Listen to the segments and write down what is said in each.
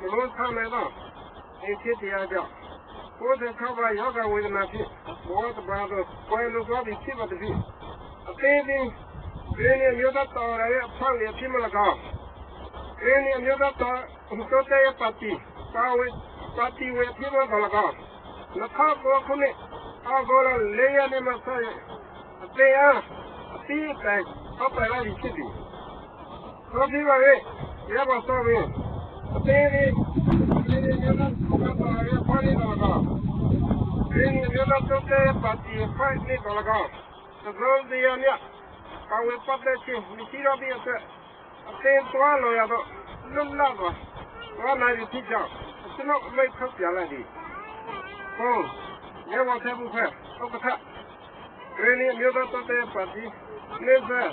မ လို့ထားလိုက်တော့အဖြစ်တရားကြောင့်ကိုယ်တဲ့ခါပါယောဂဝေဒနာဖြစ်ဘောတပါတော့ကွယ်လို့သွားပြီးဖြစ်ပါတည်းအသေးသေးဒီနေ့မြို့သားတော်ရဲ့ဖောက်ရဖြစ်မလားကောဒီနေ့မြို့သားတော်တို့တဲ့ပါတီပါဝေပါတီဝေဖြစ်မလားကော2009ခုနှစ်အောက်တိုဘာ4ရက်နေ့မှာဆက်ရအသေးအားအသီးတိုင်းအောက်ပါလာပြီးဖြစ်ပြီဆိုပြီးပါရဲ့ရပါစောပြီအသေးသေးဒီနေ့မြို့သားတော်ရဲ့ဖောက်ရတော့ကောဒီနေ့မြို့သားတို့တဲ့ပါတီဖိုက်နေတော့ကောသဘောတရားများပါဝေပတ်တဲ့ချင်းမရှိတော့ပြည့်အတွက်အသေးသွားလို့ရတော့လွတ်လပ်သွားဘာနိုင်ဖြစ်ကြောင်းကျွန်တော်အမိတ်ထုတ်ပြလိုက်ပြီဟုတ်ရပါသေးဘူးခဲ့ဟုတ်ကဲ့ဒီနေ့မြို့သားတို့တဲ့ပါတီနေစား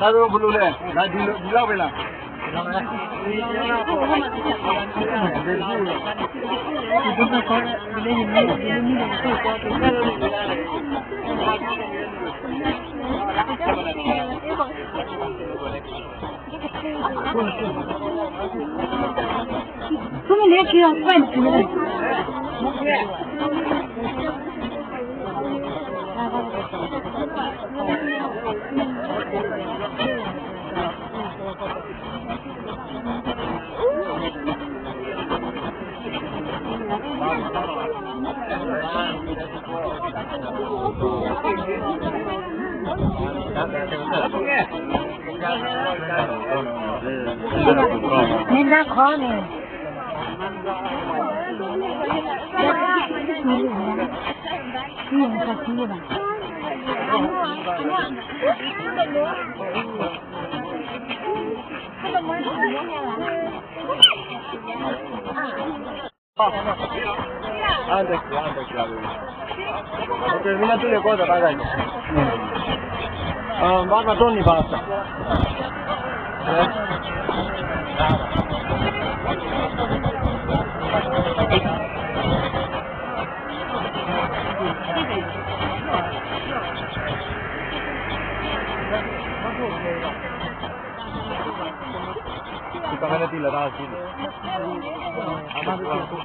ဒါတော့ဘလို့လဲဒါဒီလောက်ပဲလားဒီတော့ခေါ်ဒီနေ့နေနေကိုတော့တယ်ဘယ်နဲ့ကြောက်ပတ်နေလဲနေတာခေါ်နေဒီမှာကဘူးလားAntes, claro. Termina tu le cosa, pagai. Vamos a Tony basta. Kita kan nanti lah sini. Aman tu.